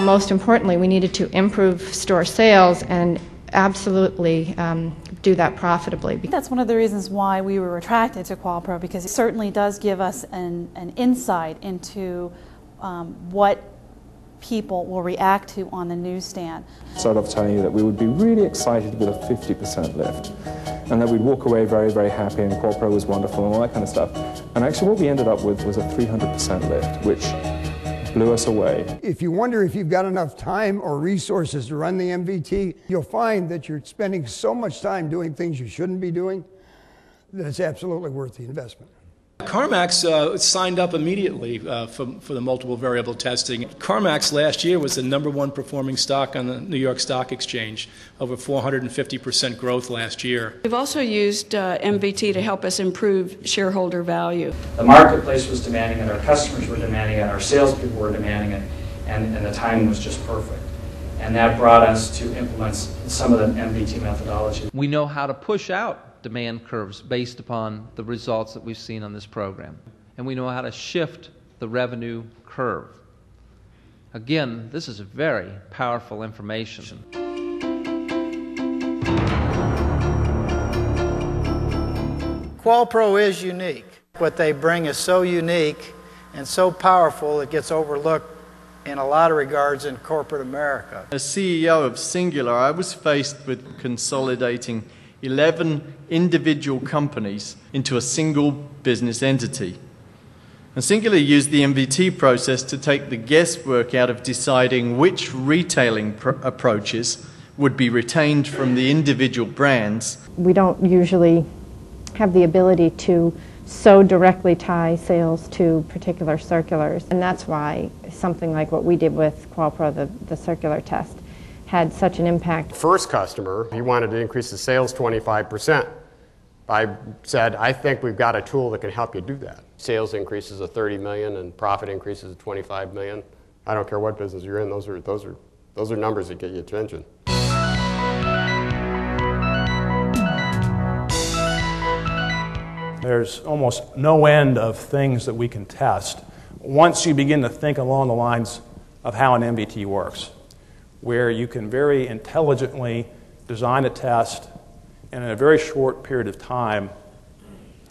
Most importantly, we needed to improve store sales and absolutely do that profitably. That's one of the reasons why we were attracted to QualPro, because it certainly does give us an insight into what people will react to on the newsstand. Start off telling you that we would be really excited with a 50% lift, and that we'd walk away very, very happy, and QualPro was wonderful and all that kind of stuff. And actually what we ended up with was a 300% lift, which blew us away. If you wonder if you've got enough time or resources to run the MVT, you'll find that you're spending so much time doing things you shouldn't be doing that it's absolutely worth the investment. CarMax signed up immediately for the multiple variable testing. CarMax last year was the #1 performing stock on the New York Stock Exchange, over 450% growth last year. We've also used MVT to help us improve shareholder value. The marketplace was demanding it, our customers were demanding it, our salespeople were demanding it, and the timing was just perfect. And that brought us to implement some of the MVT methodology. We know how to push out demand curves based upon the results that we've seen on this program. And we know how to shift the revenue curve. Again, this is very powerful information. QualPro is unique. What they bring is so unique and so powerful it gets overlooked in a lot of regards in corporate America. As CEO of Singular, I was faced with consolidating 11 individual companies into a single business entity. And Singular used the MVT process to take the guesswork out of deciding which retailing approaches would be retained from the individual brands. We don't usually have the ability to so directly tie sales to particular circulars, and that's why something like what we did with QualPro, the circular test, had such an impact. First customer, he wanted to increase the sales 25%. I said, I think we've got a tool that can help you do that. Sales increases of 30 million and profit increases of 25 million. I don't care what business you're in, those are numbers that get you attention. There's almost no end of things that we can test once you begin to think along the lines of how an MVT works, where you can very intelligently design a test and in a very short period of time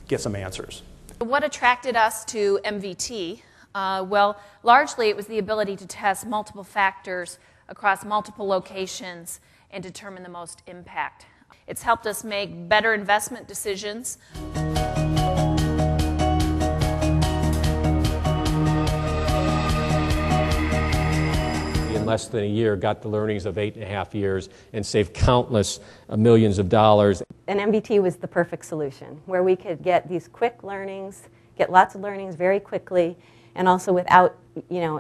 get some answers. What attracted us to MVT? Well, largely it was the ability to test multiple factors across multiple locations and determine the most impact. It's helped us make better investment decisions. In less than a year, got the learnings of 8.5 years and saved countless millions of dollars. And MVT was the perfect solution, where we could get these quick learnings, get lots of learnings very quickly, and also without,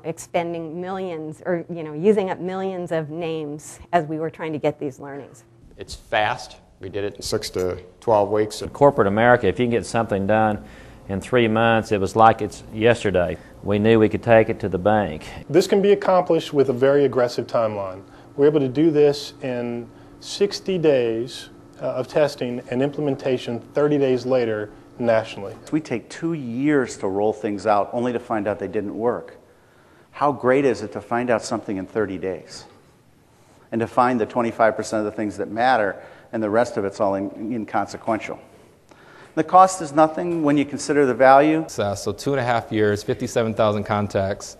expending millions or, using up millions of names as we were trying to get these learnings. It's fast. We did it in 6 to 12 weeks. In corporate America, if you can get something done in 3 months, it was like it's yesterday. We knew we could take it to the bank. This can be accomplished with a very aggressive timeline. We're able to do this in 60 days of testing and implementation 30 days later nationally. We take 2 years to roll things out only to find out they didn't work. How great is it to find out something in 30 days? And to find the 25% of the things that matter and the rest of it's all inconsequential. The cost is nothing when you consider the value. So 2.5 years, 57,000 contacts.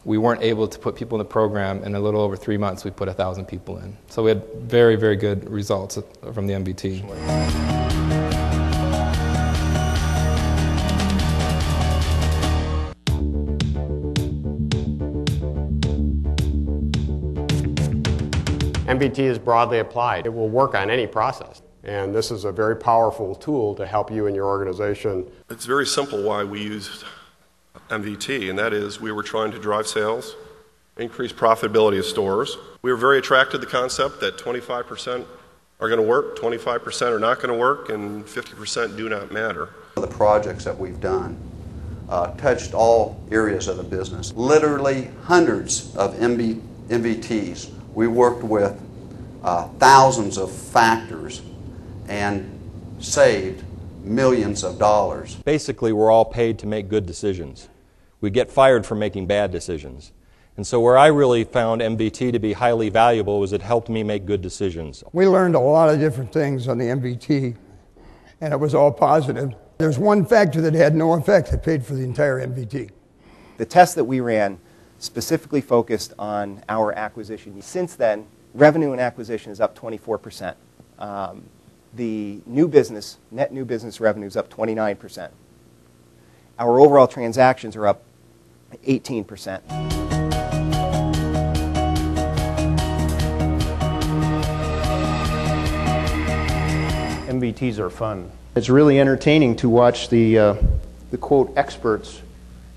We weren't able to put people in the program. In a little over 3 months, we put 1,000 people in. So we had very, very good results from the MVT. MVT is broadly applied. It will work on any process. And this is a very powerful tool to help you and your organization. It's very simple why we used MVT, and that is we were trying to drive sales, increase profitability of stores. We were very attracted to the concept that 25% are going to work, 25% are not going to work, and 50% do not matter. The projects that we've done touched all areas of the business. Literally hundreds of MVTs. We worked with thousands of factors and saved millions of dollars. Basically, we're all paid to make good decisions. We get fired for making bad decisions. And so where I really found MVT to be highly valuable was it helped me make good decisions. We learned a lot of different things on the MVT, and it was all positive. There's one factor that had no effect that paid for the entire MVT. The test that we ran specifically focused on our acquisition. Since then, revenue and acquisition is up 24%. The new business, net new business revenue is up 29%. Our overall transactions are up 18%. MVTs are fun. It's really entertaining to watch the quote experts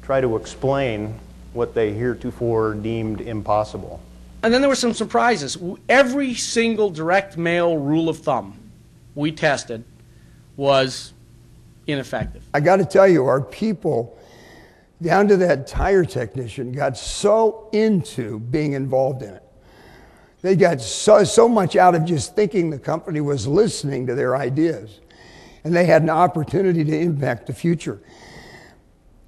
try to explain what they heretofore deemed impossible. And then there were some surprises. Every single direct mail rule of thumb we tested was ineffective. I got to tell you, our people, down to that tire technician, got so into being involved in it. They got so much out of just thinking the company was listening to their ideas. And they had an opportunity to impact the future.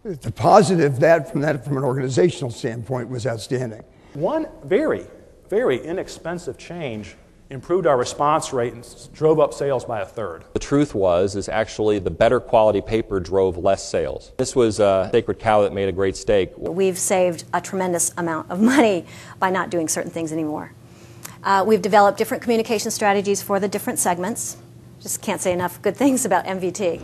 The positive from an organizational standpoint was outstanding. One very, very inexpensive change improved our response rate and drove up sales by a third. The truth is actually the better quality paper drove less sales. This was a sacred cow that made a great steak. We've saved a tremendous amount of money by not doing certain things anymore. We've developed different communication strategies for the different segments. Just can't say enough good things about MVT.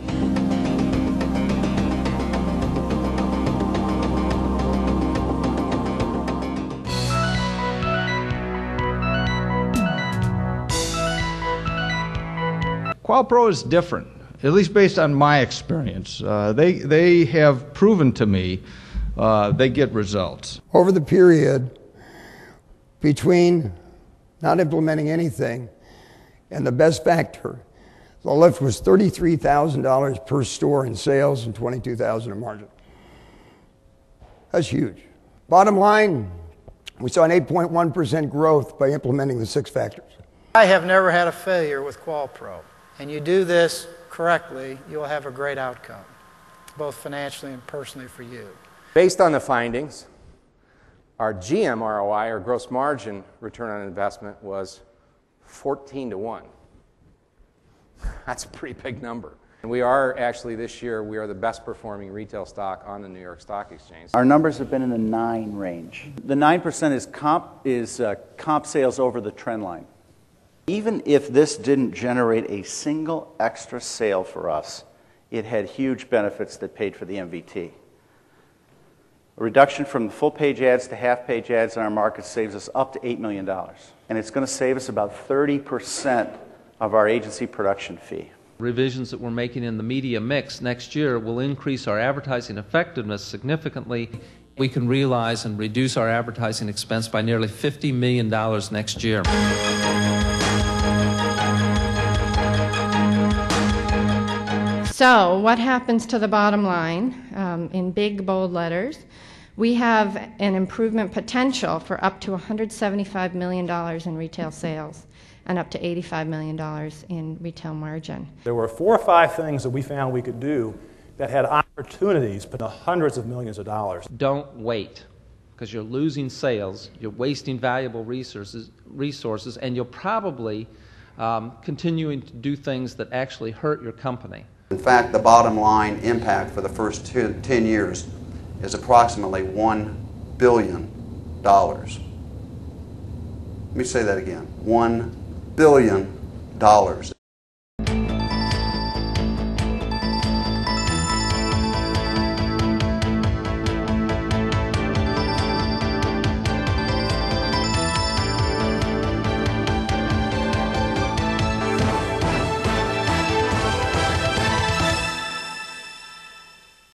QualPro is different, at least based on my experience. They have proven to me they get results. Over the period between not implementing anything and the best factor, the lift was $33,000 per store in sales and $22,000 in margin. That's huge. Bottom line, we saw an 8.1% growth by implementing the 6 factors. I have never had a failure with QualPro. And you do this correctly, you'll have a great outcome, both financially and personally for you. Based on the findings, our GM ROI, or gross margin return on investment, was 14-1. That's a pretty big number. And we are actually, this year, we are the best performing retail stock on the New York Stock Exchange. Our numbers have been in the 9 range. The 9% is comp sales over the trend line. Even if this didn't generate a single extra sale for us, it had huge benefits that paid for the MVT. A reduction from full-page ads to half-page ads in our market saves us up to $8 million. And it's going to save us about 30% of our agency production fee. Revisions that we're making in the media mix next year will increase our advertising effectiveness significantly. We can realize and reduce our advertising expense by nearly $50 million next year. So what happens to the bottom line? In big, bold letters, we have an improvement potential for up to $175 million in retail sales and up to $85 million in retail margin. There were 4 or 5 things that we found we could do that had opportunities, but hundreds of millions of dollars. Don't wait, because you're losing sales, you're wasting valuable resources, and you'll probably continuing to do things that actually hurt your company. In fact, the bottom line impact for the first 10 years is approximately $1 billion. Let me say that again, $1 billion.